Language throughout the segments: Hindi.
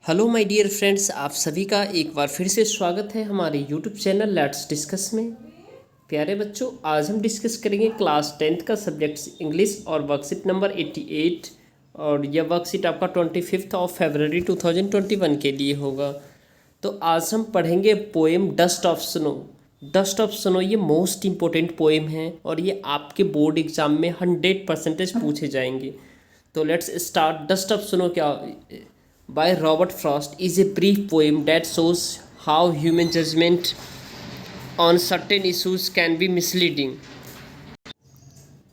हेलो माय डियर फ्रेंड्स, आप सभी का एक बार फिर से स्वागत है हमारे यूट्यूब चैनल लेट्स डिस्कस में। प्यारे बच्चों, आज हम डिस्कस करेंगे क्लास 10th का सब्जेक्ट इंग्लिश और वर्कशीट नंबर 88। और यह वर्कशीट आपका 25 फरवरी 2021 के लिए होगा। तो आज हम पढ़ेंगे poem dust of snow. Dust of snow ये मोस्ट इम्पोर्टेंट पोएम है और ये आपके बोर्ड एग्जाम में 100% पूछे जाएंगे। तो let's start. Dust of snow क्या by Robert Frost is a brief poem that shows how human judgment on certain issues can be misleading।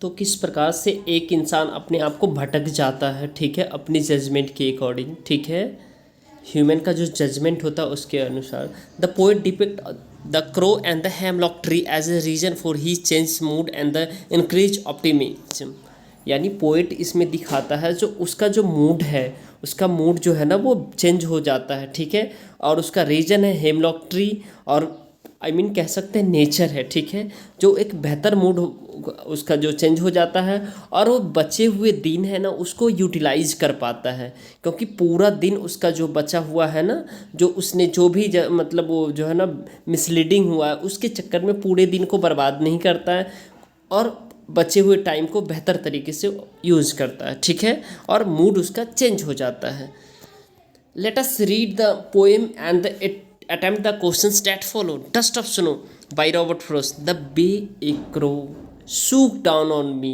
तो किस प्रकार से एक इंसान अपने आप को भटक जाता है, ठीक है, अपनी जजमेंट के अकॉर्डिंग, ठीक है, ह्यूमन का जो जजमेंट होता है उसके अनुसार। The poet depict the crow and the hemlock tree as a reason for he change mood and the increase optimism. यानी पोएट इसमें दिखाता है जो उसका जो मूड है, उसका मूड जो है ना वो चेंज हो जाता है, ठीक है, और उसका रीजन है हेमलॉक ट्री और कह सकते हैं नेचर है, ठीक है, जो एक बेहतर मूड उसका जो चेंज हो जाता है और वो बचे हुए दिन है ना उसको यूटिलाइज कर पाता है, क्योंकि पूरा दिन उसका जो बचा हुआ है ना, जो उसने जो भी मतलब वो जो है ना मिसलीडिंग हुआ है उसके चक्कर में पूरे दिन को बर्बाद नहीं करता है और बचे हुए टाइम को बेहतर तरीके से यूज़ करता है, ठीक है, और मूड उसका चेंज हो जाता है। Let us read the poem and attempt the questions that follow. Dust of Snow by Robert Frost. The bay a crow swooped down on me.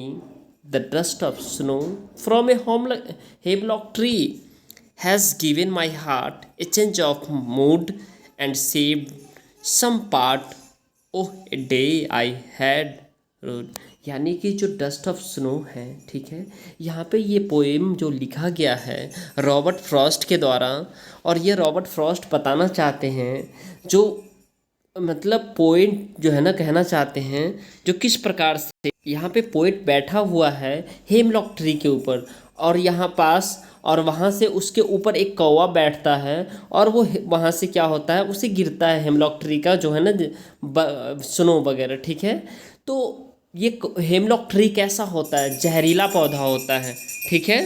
The dust of snow from a hemlock tree has given my heart a change of mood and saved some part of a day I had wrote। यानी कि जो डस्ट ऑफ स्नो है, ठीक है, यहाँ पे ये पोएम जो लिखा गया है रॉबर्ट फ्रॉस्ट के द्वारा, और ये रॉबर्ट फ्रॉस्ट बताना चाहते हैं जो मतलब पोएट जो है ना कहना चाहते हैं जो किस प्रकार से यहाँ पे पोएट बैठा हुआ है हेमलॉक ट्री के ऊपर और यहाँ पास, और वहाँ से उसके ऊपर एक कौवा बैठता है और वो वहाँ से क्या होता है उसे गिरता है हेमलॉक ट्री का जो है ना स्नो वगैरह, ठीक है। तो ये हेमलॉक ट्री कैसा होता है, जहरीला पौधा होता है, ठीक है,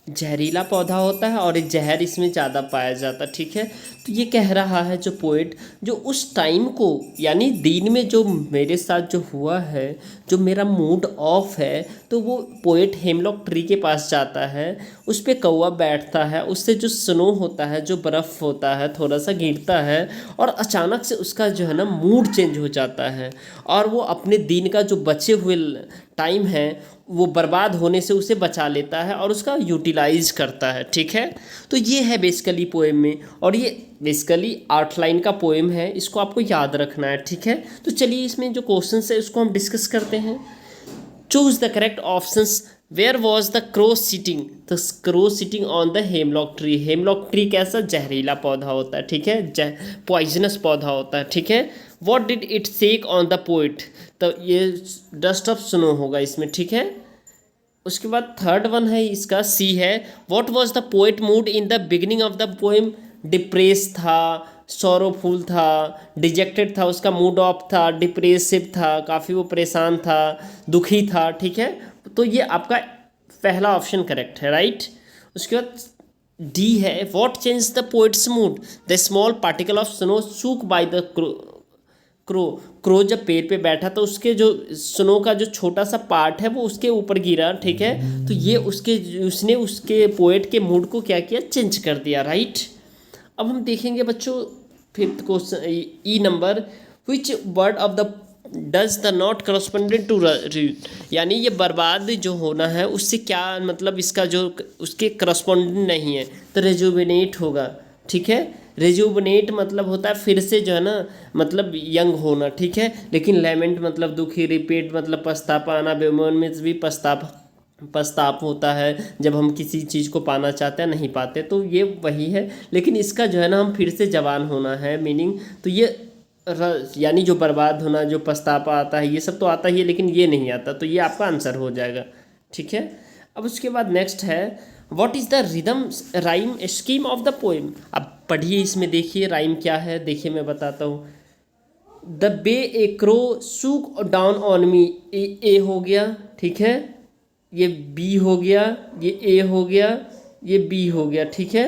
जहरीला पौधा होता है और ये जहर इसमें ज़्यादा पाया जाता है, ठीक है। तो ये कह रहा है जो पोएट, जो उस टाइम को यानी दिन में जो मेरे साथ जो हुआ है, जो मेरा मूड ऑफ है, तो वो पोएट हेमलॉक ट्री के पास जाता है, उस पर कौवा बैठता है, उससे जो स्नो होता है, जो बर्फ़ होता है थोड़ा सा गिरता है और अचानक से उसका जो है ना मूड चेंज हो जाता है और वो अपने दिन का जो बचे हुए टाइम है वो बर्बाद होने से उसे बचा लेता है और उसका यूटिलाइज करता है, ठीक है। तो ये है बेसिकली पोएम में, और ये बेसिकली 8 लाइन का पोएम है, इसको आपको याद रखना है, ठीक है। तो चलिए इसमें जो क्वेश्चंस है उसको हम डिस्कस करते हैं। Choose the correct options. Where was the crow sitting? The crow sitting on the hemlock tree. Hemlock tree कैसा जहरीला पौधा होता है, ठीक है, पॉइजनस पौधा होता है, ठीक है। What did it shake on the poet? तो ये डस्ट ऑफ स्नो होगा इसमें, ठीक है। उसके बाद थर्ड वन है इसका सी है, what was the poet mood in the beginning of the poem? Depress था, सॉरोफुल था, डिजेक्टेड था, उसका मूड ऑफ था, डिप्रेसिव था, काफ़ी वो परेशान था, दुखी था, ठीक है। तो ये आपका पहला ऑप्शन करेक्ट है, राइट। उसके बाद डी है, what change the poets mood? The small particle of snow shook bye the crow जब पेड़ पे बैठा तो उसके जो स्नो का जो छोटा सा पार्ट है वो उसके ऊपर गिरा, ठीक है। तो ये उसने उसके पोएट के मूड को क्या किया, चेंज कर दिया, राइट। अब हम देखेंगे बच्चों fifth question E number, which word of the does the not correspondent to, यानी ये बर्बाद जो होना है उससे क्या मतलब इसका जो उसके करस्पॉन्डेंट नहीं है, तो रेजुविनेट होगा, ठीक है। रेजुविनेट मतलब होता है फिर से जो है ना मतलब यंग होना, ठीक है, लेकिन लेमेंट मतलब दुखी, रिपीट मतलब पछतावा आना, बेमन में भी पछताप होता है जब हम किसी चीज़ को पाना चाहते हैं नहीं पाते, तो ये वही है, लेकिन इसका जो है ना हम फिर से जवान होना है मीनिंग। तो ये यानी जो बर्बाद होना, जो पछतावा आता है, ये सब तो आता ही है लेकिन ये नहीं आता, तो ये आपका आंसर हो जाएगा, ठीक है। अब उसके बाद नेक्स्ट है, what is the rhythm rhyme scheme of the poem? अब पढ़िए इसमें, देखिए राइम क्या है, देखिए मैं बताता हूँ। The bay a crow shook down on me, a हो गया, ठीक है, ये बी हो गया, ये ए हो गया, ये बी हो गया, ठीक है।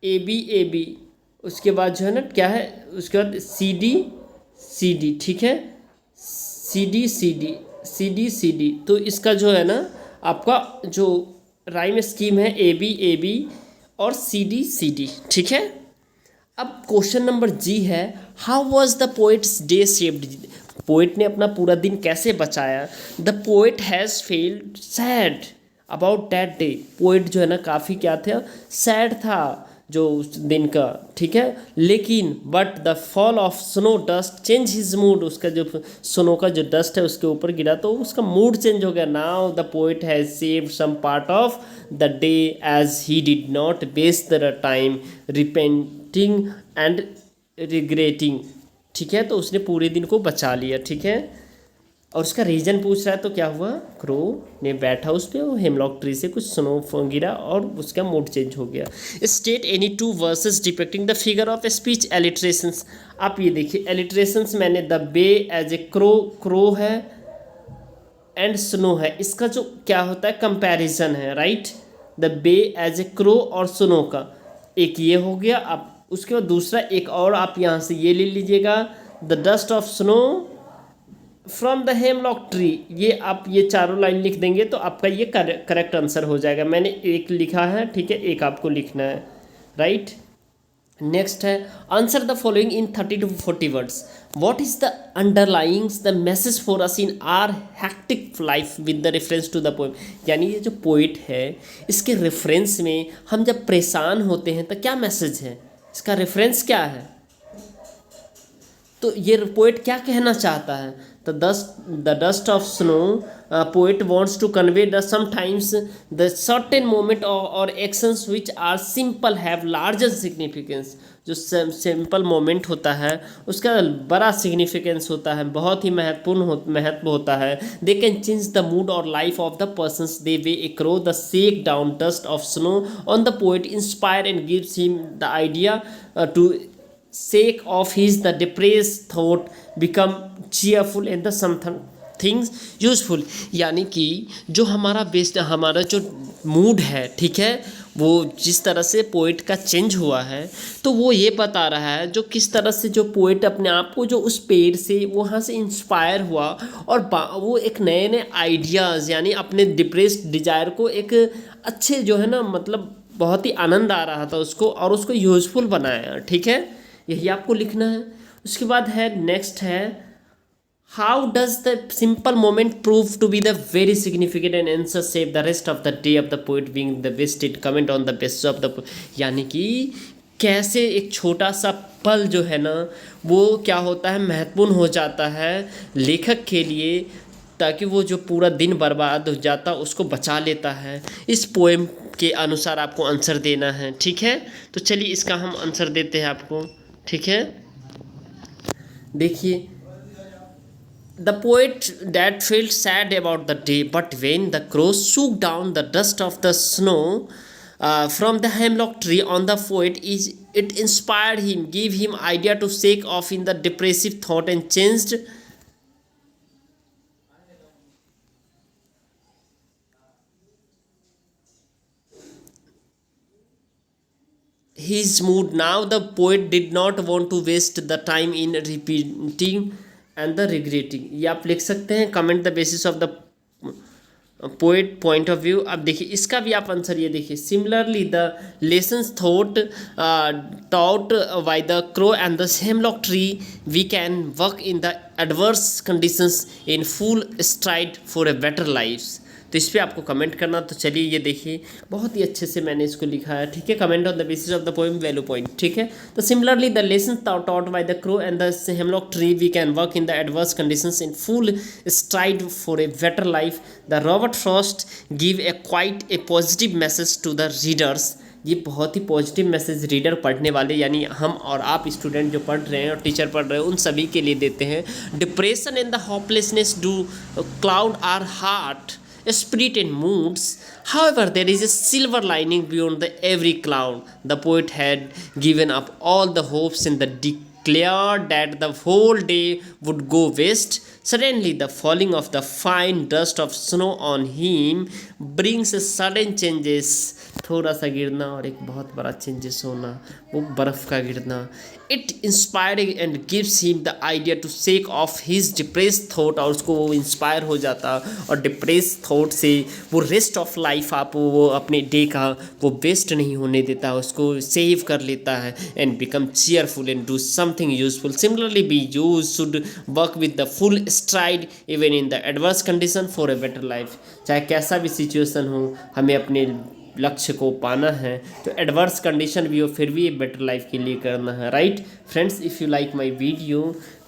ए बी, उसके बाद जो है ना क्या है, उसके बाद सी डी, ठीक है, सी डी। तो इसका जो है ना आपका जो राइम स्कीम है ए बी और सी डी, ठीक है। अब क्वेश्चन नंबर जी है, how was the poets day shaped. Poet ने अपना पूरा दिन कैसे बचाया। The poet has field sad about that day. Poet जो है ना काफ़ी क्या था, सैड था जो उस दिन का, ठीक है। लेकिन but the fall of snow dust change his mood. उसका जो स्नो का जो डस्ट है उसके ऊपर गिरा तो उसका मूड चेंज हो गया। Now the poet has saved some part of the day as he did not waste the time repenting and regretting, ठीक है। तो उसने पूरे दिन को बचा लिया, ठीक है। और उसका रीजन पूछ रहा है तो क्या हुआ, क्रो ने बैठा उस पर, हेमलॉक ट्री से कुछ स्नो गिरा और उसका मूड चेंज हो गया। State any two verses depicting the figure of speech alliterations. आप ये देखिए एलिट्रेशंस मैंने the bay as a crow है एंड स्नो है, इसका जो क्या होता है कंपैरिजन है, right. The bay as a crow और स्नो का एक ये हो गया। आप उसके बाद दूसरा एक और आप यहाँ से ये ले लीजिएगा, the dust of snow from the hemlock tree. ये आप ये चारों लाइन लिख देंगे तो आपका ये करेक्ट आंसर हो जाएगा। मैंने एक लिखा है, ठीक है, एक आपको लिखना है, राइट। नेक्स्ट है answer the following in 30 to 40 words. What is the underlying the message for us in our hectic life with the reference to the poem. यानी ये जो पोइट है इसके रेफरेंस में हम जब परेशान होते हैं तो क्या मैसेज है, इसका रेफरेंस क्या है, तो ये पोइट क्या कहना चाहता है। तो the dust of snow poet wants to convey the sometimes the certain moment और actions which are simple have larger significance. जो सिंपल मोमेंट होता है उसका बड़ा सिग्निफिकेंस होता है, बहुत ही महत्व होता है। They can change the mood और life of the persons the way a crow the shake down dust of snow on the poet inspire and gives him the idea to sake of his the depressed thought become cheerful and the something useful। यानी कि जो हमारा बेस्ट हमारा जो मूड है, ठीक है, वो जिस तरह से पोइट का चेंज हुआ है तो वो ये बता रहा है जो किस तरह से जो पोइट अपने आप को जो उस पेड़ से वहाँ से इंस्पायर हुआ और वो एक नए नए आइडियाज़ यानी अपने डिप्रेस्ड डिजायर को एक अच्छे जो है ना मतलब बहुत ही आनंद आ रहा था उसको और उसको यूजफुल बनाया, ठीक है। यही आपको लिखना है। उसके बाद है नेक्स्ट है how does the simple moment prove to be the very significant and answer save the rest of the day of the poet being the wasted comment on the basis of the. यानी कि कैसे एक छोटा सा पल जो है ना वो क्या होता है महत्वपूर्ण हो जाता है लेखक के लिए, ताकि वो जो पूरा दिन बर्बाद हो जाता उसको बचा लेता है। इस पोएम के अनुसार आपको आंसर देना है, ठीक है। तो चलिए इसका हम आंसर देते हैं आपको, ठीक है। देखिए the poet that felt sad about the day but when the crow shook down the dust of the snow from the hemlock tree on the poet is it inspired him give him idea to shake off in the depressive thought and changed his mood. Now the poet did not want to waste the time in repeating and the regretting। ये आप लिख सकते हैं comment the basis of the poet point of view. अब देखिए इसका भी आप आंसर ये देखिए similarly the lessons thought taught by the crow and the hemlock tree we can work in the adverse conditions in full stride for a better life. तो इस पर आपको कमेंट करना। तो चलिए ये देखिए बहुत ही अच्छे से मैंने इसको लिखा है, ठीक है। Comment on the basis of the poem value point, ठीक है। तो similarly the lesson taught by the crow and the hemlock tree we can work in the adverse conditions in full stride for a better life. The Robert Frost give a quite a positive message to the readers. ये बहुत ही पॉजिटिव मैसेज रीडर पढ़ने वाले यानी हम और आप स्टूडेंट जो पढ़ रहे हैं और टीचर पढ़ रहे हैं उन सभी के लिए देते हैं। Depression and the hopelessness do cloud our heart spirit and moods, however there is a silver lining beyond the every cloud. The poet had given up all the hopes and declared that the whole day would go west. Suddenly the falling of the fine dust of snow on him brings a sudden changes थोड़ा सा गिरना और एक बहुत बड़ा चेंजेस होना, वो बर्फ़ का गिरना। It inspiring and gives him the idea to shake off his depress thought, और उसको वो इंस्पायर हो जाता और डिप्रेस थॉट से वो रेस्ट ऑफ लाइफ आप वो अपने डे का वो वेस्ट नहीं होने देता, उसको सेव कर लेता है and become cheerful and do something useful. Similarly be you should work with the full stride even in the adverse condition for a better life. चाहे कैसा भी सिचुएशन हो, हमें अपने लक्ष्य को पाना है, तो एडवर्स कंडीशन भी हो फिर भी ये बेटर लाइफ के लिए करना है, right friends. If you like my video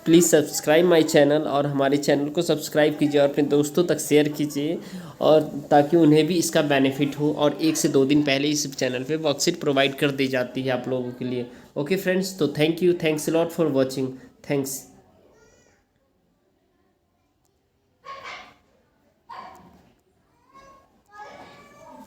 please subscribe my channel, और हमारे चैनल को सब्सक्राइब कीजिए और अपने दोस्तों तक शेयर कीजिए, और ताकि उन्हें भी इसका बेनिफिट हो। और 1 से 2 दिन पहले इस चैनल पे वर्कशीट प्रोवाइड कर दी जाती है आप लोगों के लिए। ओके फ्रेंड्स, तो thank you, thanks a lot for watching, thanks.